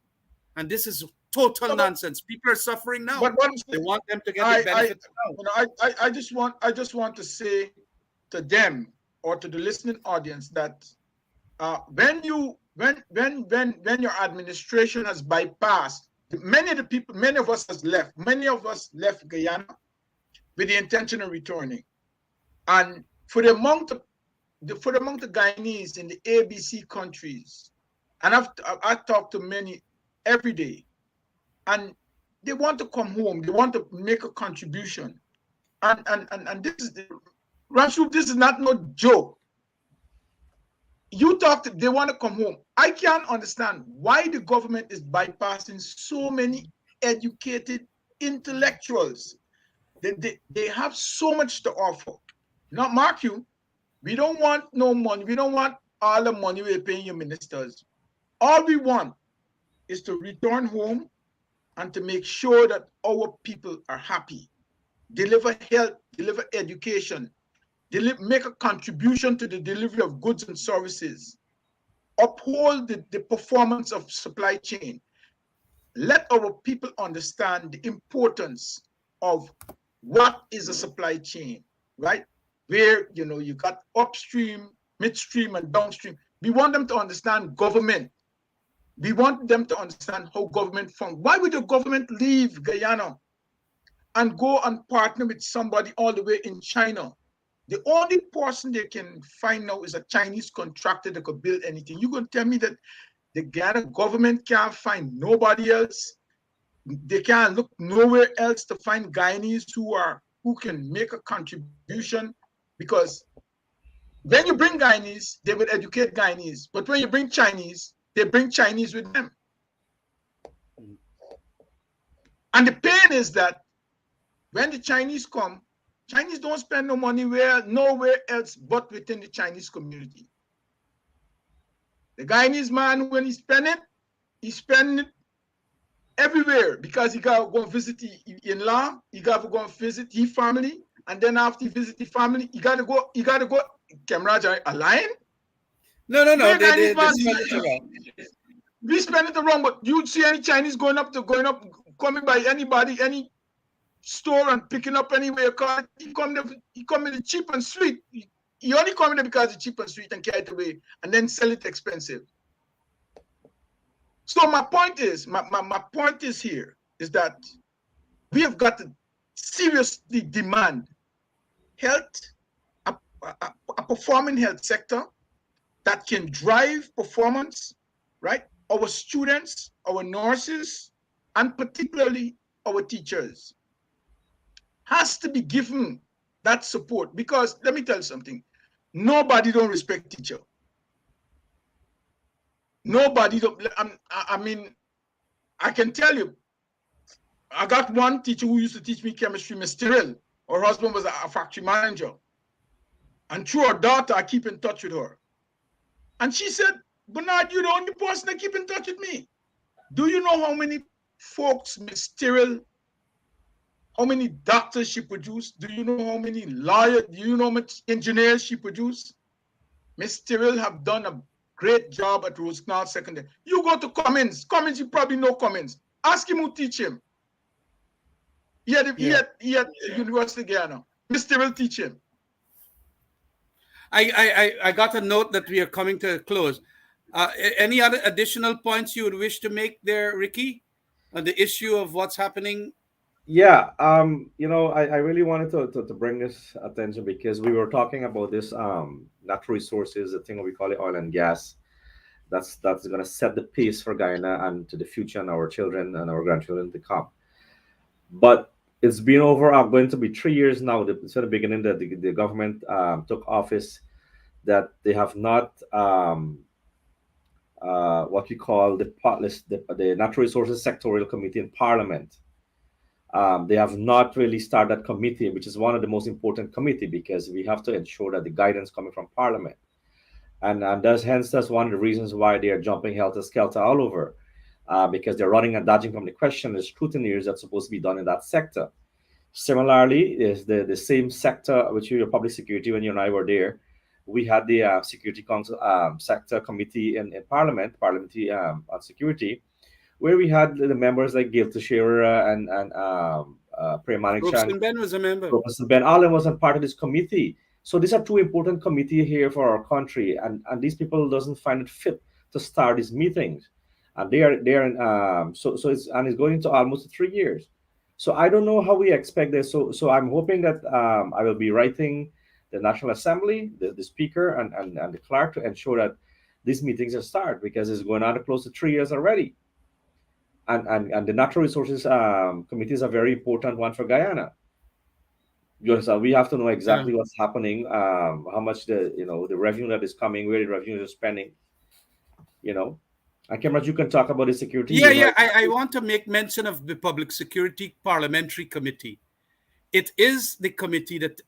And this is total nonsense. People are suffering now. But they want them to get the benefits now. I just want to say to them or to the listening audience that when your administration has bypassed, many of us left Guyana with the intention of returning. And for the amount of Guyanese in the ABC countries, and I've talked to many every day, and they want to come home, they want to make a contribution. And this is Ramshoop, this is not no joke. They want to come home. I can't understand why the government is bypassing so many educated intellectuals. They have so much to offer. Now, mark you, we don't want no money. We don't want all the money we're paying your ministers. All we want is to return home and to make sure that our people are happy, deliver health, deliver education, make a contribution to the delivery of goods and services, uphold the performance of supply chain. let our people understand the importance of what is a supply chain, right? Where, you got upstream, midstream, and downstream. We want them to understand government. We want them to understand how government functions. Why would the government leave Guyana and go and partner with somebody all the way in China? The only person they can find now is a Chinese contractor that could build anything. You're going to tell me that the Ghana government can't find nobody else? They can't look nowhere else to find Guyanese who can make a contribution? Because when you bring Guyanese, they will educate Guyanese. But when you bring Chinese, they bring Chinese with them. And the pain is that when the Chinese come, Chinese don't spend no money nowhere else but within the Chinese community. The Guyanese man, when he spend it everywhere, because he got to go and visit the in-law, he got to go and visit his family, and then after he visit the family, he got to go, Kemraj, a lion? No. They spend it around. We spend it around, but you see any Chinese going up, coming by anybody, any store and picking up anywhere car. He come in the cheap and sweet. He only come in there because it's cheap and sweet and carry it away and then sell it expensive. So my point is here is that we have got to seriously demand a performing health sector that can drive performance, right? Our students, our nurses, and particularly our teachers has to be given that support, because let me tell you something, nobody don't respect teacher. Nobody don't. I mean, I can tell you, I got one teacher who used to teach me chemistry, Miss Tyrrell. Her husband was a factory manager. And through her daughter, I keep in touch with her. And she said, Bernard, you're the only person that keep in touch with me. Do you know how many folks Miss Tyrrell, how many doctors she produced? Do you know how many lawyers? Do you know how much engineers she produced? Miss Tyrrell have done a great job at Rosenau Secondary. You go to Cummins, you probably know Cummins. Ask him who teach him. He had University of Ghana. Miss Tyrrell teach him. I got a note that we are coming to a close. Any other additional points you would wish to make there, Ricky, on the issue of what's happening? Yeah, I really wanted to bring this attention because we were talking about this natural resources, the thing we call it oil and gas. That's going to set the pace for Guyana and to the future and our children and our grandchildren to come. But it's been going to be 3 years now. Since the beginning that the government took office, that they have not what we call the Natural Resources Sectorial Committee in Parliament. They have not really started that committee, which is one of the most important committee, because we have to ensure that the guidance coming from Parliament, and that's one of the reasons why they are jumping helter skelter all over, because they're running and dodging from the question, the scrutineers that's supposed to be done in that sector. Similarly, is the same sector, which is public security. When you and I were there, we had the Security Council sector committee in Parliament, Parliamentary on security, where we had the members like Gil Teixeira and Parliamentary. Robeson Ben was a member. Robeson Ben Allen was a part of this committee. So these are two important committees here for our country, and these people doesn't find it fit to start these meetings, and they are so it's going into almost 3 years. So I don't know how we expect this. So I'm hoping that I will be writing the National Assembly, the Speaker, and the clerk to ensure that these meetings are start, because it's going on close to 3 years already. And the Natural Resources Committee is a very important one for Guyana. We have to know exactly what's happening, how much the revenue that is coming, where the revenue is spending, And Kemraj, you can talk about the security. I want to make mention of the Public Security Parliamentary Committee. It is the committee that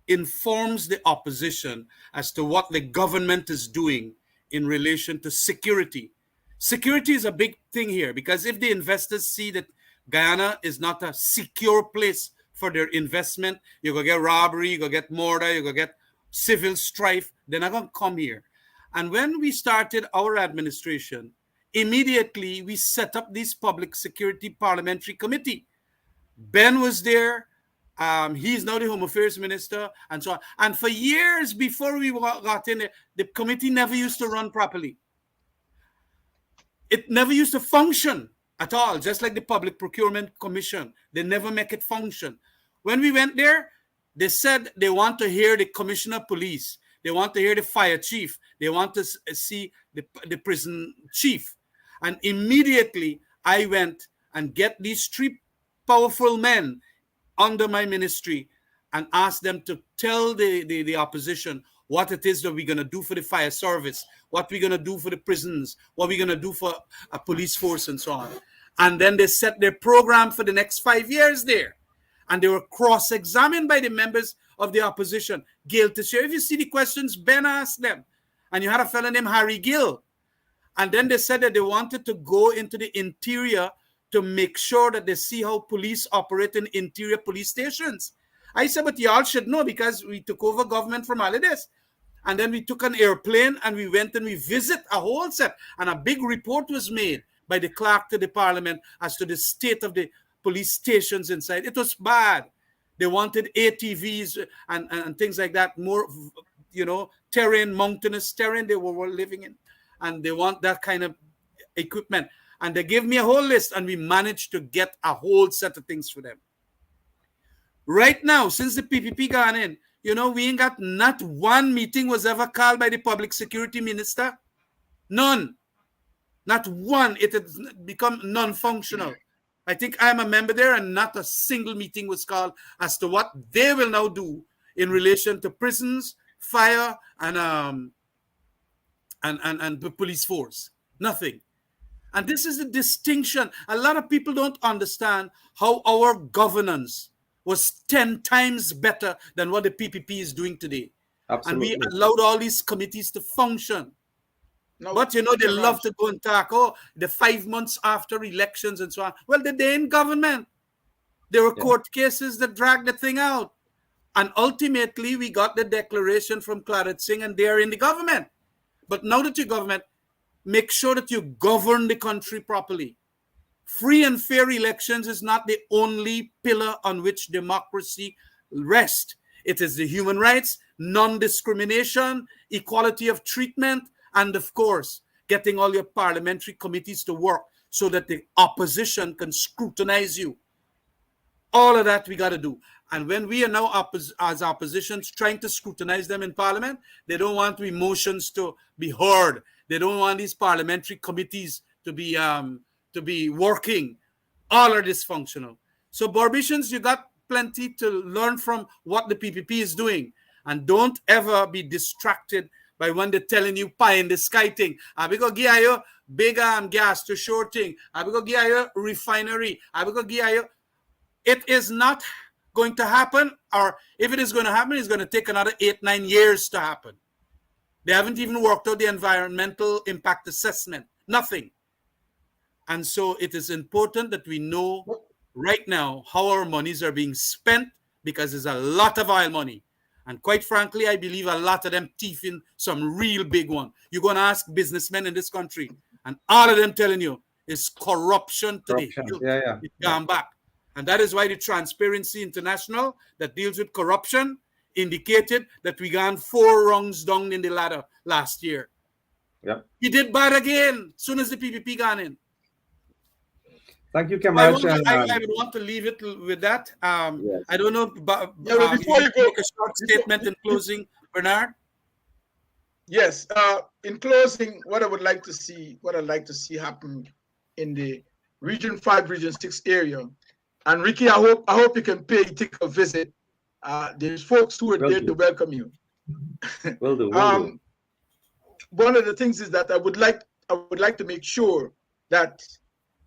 informs the opposition as to what the government is doing in relation to security. Security is a big thing here, because if the investors see that Guyana is not a secure place for their investment, you're going to get robbery, you're going to get murder, you're going to get civil strife, they're not going to come here. And when we started our administration, immediately we set up this public security parliamentary committee. Ben was there. He's now the Home Affairs Minister, and so on. And for years before we got in there, the committee never used to run properly. It never used to function at all, just like the Public Procurement Commission. They never make it function. When we went there, they said they want to hear the Commissioner of Police. They want to hear the fire chief. They want to see the prison chief. And immediately I went and get these three powerful men under my ministry and asked them to tell the opposition what it is that we're going to do for the fire service, what we're going to do for the prisons, what we're going to do for a police force and so on. And then they set their program for the next 5 years there. And they were cross-examined by the members of the opposition. Gail Teixeira, if you see the questions, Ben asked them. And you had a fellow named Harry Gill. And then they said that they wanted to go into the interior to make sure that they see how police operate in interior police stations. I said, but y'all should know because we took over government from all of this. And then we took an airplane and we went and we visit a whole set. And a big report was made by the clerk to the parliament as to the state of the police stations inside. It was bad. They wanted ATVs and things like that, more, terrain, mountainous terrain they were living in. And they want that kind of equipment. And they gave me a whole list and we managed to get a whole set of things for them. Right now, since the PPP gone in, we ain't got not one meeting was ever called by the public security minister. None. Not one. It has become non-functional. I think I'm a member there and not a single meeting was called as to what they will now do in relation to prisons, fire, and the police force. Nothing. And this is the distinction. A lot of people don't understand how our governance was 10 times better than what the PPP is doing today. Absolutely. And we allowed all these committees to function. No, but they love to go and talk, the 5 months after elections and so on. Well, they're in government. There were court cases that dragged the thing out. And ultimately, we got the declaration from Claret Singh and they're in the government. But now that you're government, make sure that you govern the country properly. Free and fair elections is not the only pillar on which democracy rests. It is the human rights, non-discrimination, equality of treatment, and of course, getting all your parliamentary committees to work so that the opposition can scrutinize you. All of that we got to do. And when we are now as oppositions trying to scrutinize them in parliament, they don't want emotions to be heard. They don't want these parliamentary committees to be working. All are dysfunctional. So Barbicians, you got plenty to learn from what the PPP is doing. And don't ever be distracted by when they're telling you pie in the sky thing. I will go give you big gas to shorting. I will go give you refinery. I will go give you. It is not going to happen, or if it is going to happen, it's going to take another 8-9 years to happen. They haven't even worked out the environmental impact assessment. Nothing. And so it is important that we know right now how our monies are being spent, because there's a lot of oil money. And quite frankly, I believe a lot of them thieving some real big one. You're going to ask businessmen in this country, and all of them telling you it's corruption today. It's gone back. And that is why the Transparency International that deals with corruption indicated that we gone 4 rungs down in the ladder last year. Yeah. He did bad again as soon as the PPP gone in. Thank you, Kamal. I would want to leave it with that. Yes. I don't know, but before you go, make a short statement in closing, Bernard. Yes. In closing, what I'd like to see happen in the Region 5, Region 6 area. And Ricky, I hope you can take a visit. There's folks who are there to welcome you. Will do. One of the things is that I would like to make sure that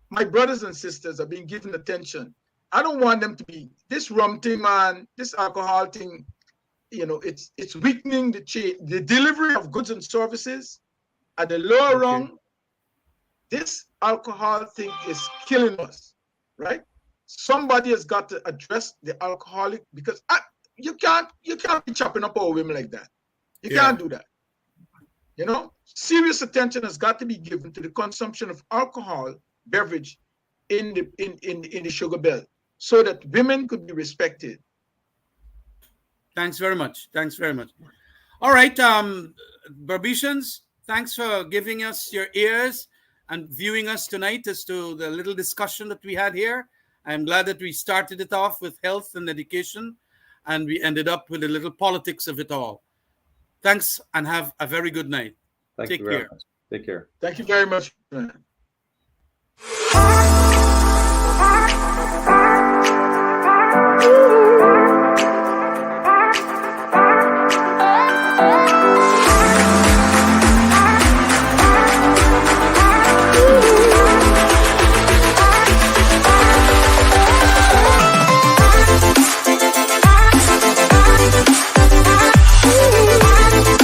my brothers and sisters are being given attention. I don't want them to be this rum thing, man, this alcohol thing. It's weakening the delivery of goods and services at the lower rung. This alcohol thing is killing us, right? Somebody has got to address the alcoholic, because you can't be chopping up our women like that. You can't do that. You know, serious attention has got to be given to the consumption of alcohol beverage in the sugar belt so that women could be respected. Thanks very much. Thanks very much. All right, Barbicians, thanks for giving us your ears and viewing us tonight as to the little discussion that we had here. I'm glad that we started it off with health and education, and we ended up with a little politics of it all. Thanks, and have a very good night. Thank Take you very care. much. Take care. Thank you very much, man.